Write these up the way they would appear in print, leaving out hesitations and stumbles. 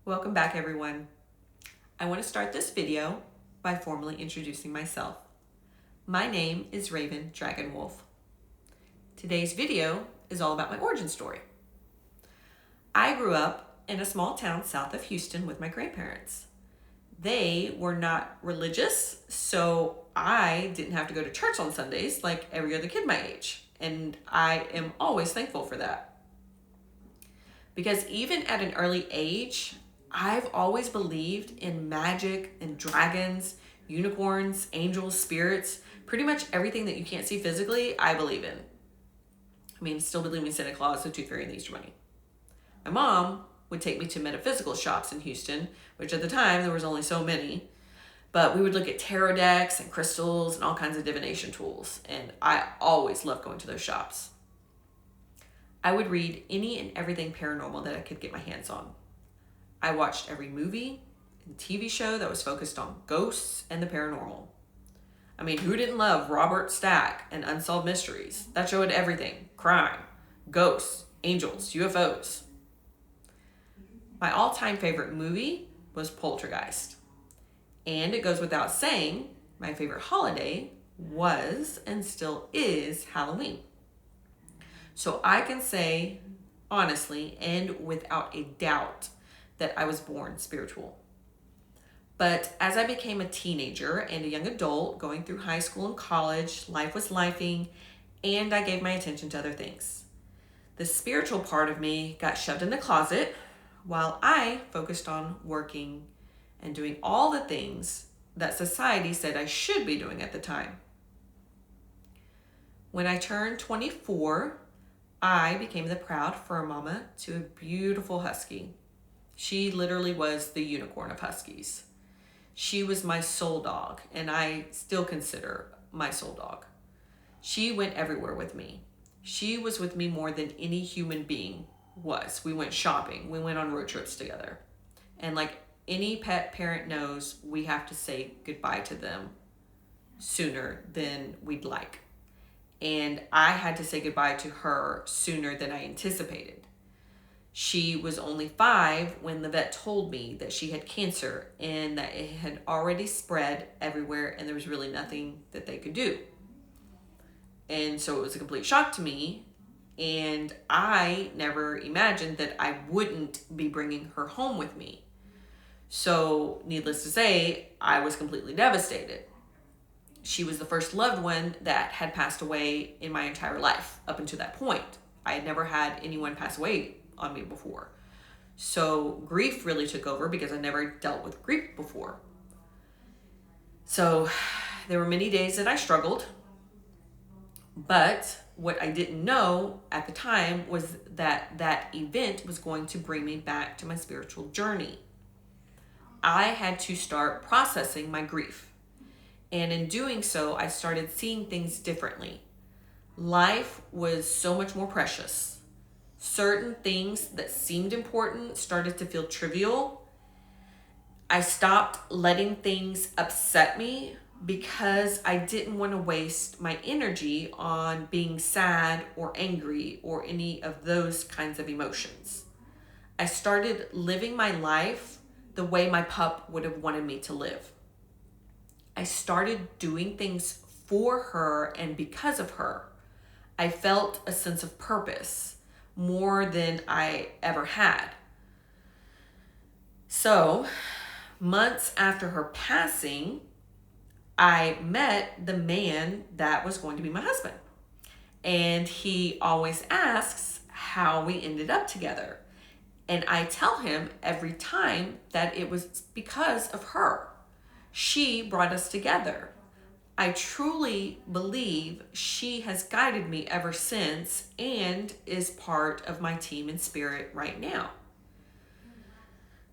Welcome back, everyone. I want to start this video by formally introducing myself. My name is Raven Dragonwolf. Today's video is all about my origin story. I grew up in a small town south of Houston with my grandparents. They were not religious, so I didn't have to go to church on Sundays like every other kid my age, and I am always thankful for that. Because even at an early age, I've always believed in magic and dragons, unicorns, angels, spirits, pretty much everything that you can't see physically, I believe in. I mean, still believe in Santa Claus, the Tooth Fairy, and the Easter Bunny. My mom would take me to metaphysical shops in Houston, which at the time there was only so many, but we would look at tarot decks and crystals and all kinds of divination tools, and I always loved going to those shops. I would read any and everything paranormal that I could get my hands on. I watched every movie and TV show that was focused on ghosts and the paranormal. I mean, who didn't love Robert Stack and Unsolved Mysteries? That show had everything: crime, ghosts, angels, UFOs. My all-time favorite movie was Poltergeist. And it goes without saying, my favorite holiday was and still is Halloween. So I can say honestly and without a doubt that I was born spiritual. But as I became a teenager and a young adult going through high school and college, life was lifing, and I gave my attention to other things. The spiritual part of me got shoved in the closet while I focused on working and doing all the things that society said I should be doing at the time. When I turned 24, I became the proud fur mama to a beautiful husky. She literally was the unicorn of huskies. She was my soul dog, and I still consider my soul dog. She went everywhere with me. She was with me more than any human being was. We went shopping. We went on road trips together. And like any pet parent knows, we have to say goodbye to them sooner than we'd like. And I had to say goodbye to her sooner than I anticipated. She was only 5 when the vet told me that she had cancer and that it had already spread everywhere and there was really nothing that they could do. And so it was a complete shock to me, and I never imagined that I wouldn't be bringing her home with me. So needless to say, I was completely devastated. She was the first loved one that had passed away in my entire life up until that point. I had never had anyone pass away on me before. So grief really took over because I never dealt with grief before. So there were many days that I struggled, but what I didn't know at the time was that that event was going to bring me back to my spiritual journey. I had to start processing my grief. And in doing so, I started seeing things differently. Life was so much more precious. Certain things that seemed important started to feel trivial. I stopped letting things upset me because I didn't want to waste my energy on being sad or angry or any of those kinds of emotions. I started living my life the way my pup would have wanted me to live. I started doing things for her and because of her. I felt a sense of purpose more than I ever had. So, months after her passing, I met the man that was going to be my husband. And he always asks how we ended up together. And I tell him every time that it was because of her. She brought us together. I truly believe she has guided me ever since and is part of my team in spirit right now.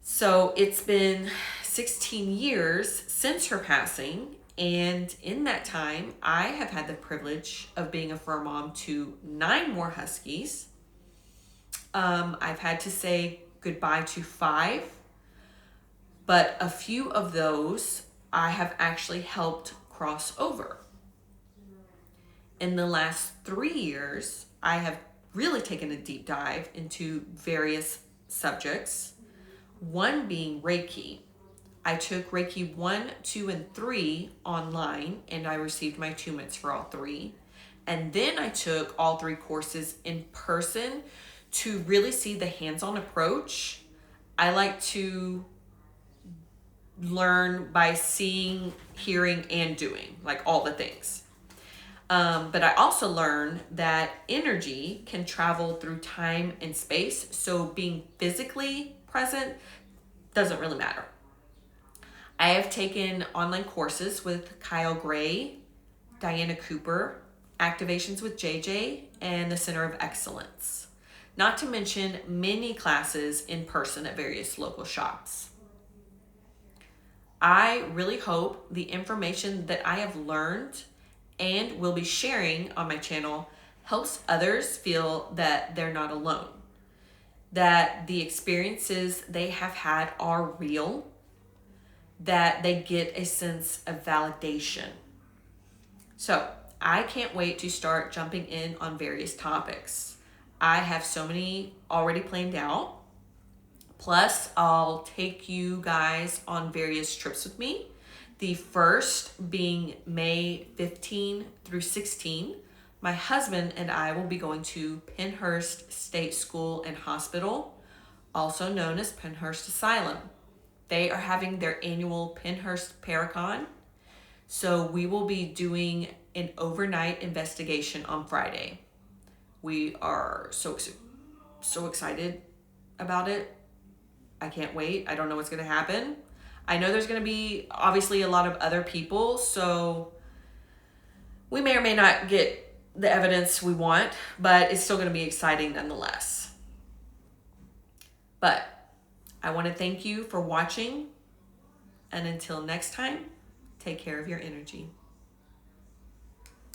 So it's been 16 years since her passing, and in that time, I have had the privilege of being a fur mom to 9 more huskies. I've had to say goodbye to 5, but a few of those I have actually helped cross over. In the last 3 years, I have really taken a deep dive into various subjects. one being Reiki. I took Reiki 1, 2, and 3 online, and I received my attunements for all 3. And then I took all 3 courses in person to really see the hands-on approach. I like to learn by seeing, hearing, and doing, like all the things. But I also learned that energy can travel through time and space, so being physically present doesn't really matter. I have taken online courses with Kyle Gray, Diana Cooper, Activations with JJ, and the Center of Excellence. Not to mention many classes in person at various local shops. I really hope the information that I have learned and will be sharing on my channel helps others feel that they're not alone, that the experiences they have had are real, that they get a sense of validation. So I can't wait to start jumping in on various topics. I have so many already planned out. Plus, I'll take you guys on various trips with me. The first being May 15 through 16. My husband and I will be going to Pennhurst State School and Hospital, also known as Pennhurst Asylum. They are having their annual Pennhurst Paracon. So we will be doing an overnight investigation on Friday. We are so excited about it. I can't wait. I don't know what's going to happen. I know there's going to be obviously a lot of other people, so we may or may not get the evidence we want, but it's still going to be exciting nonetheless. But I want to thank you for watching, and until next time, take care of your energy.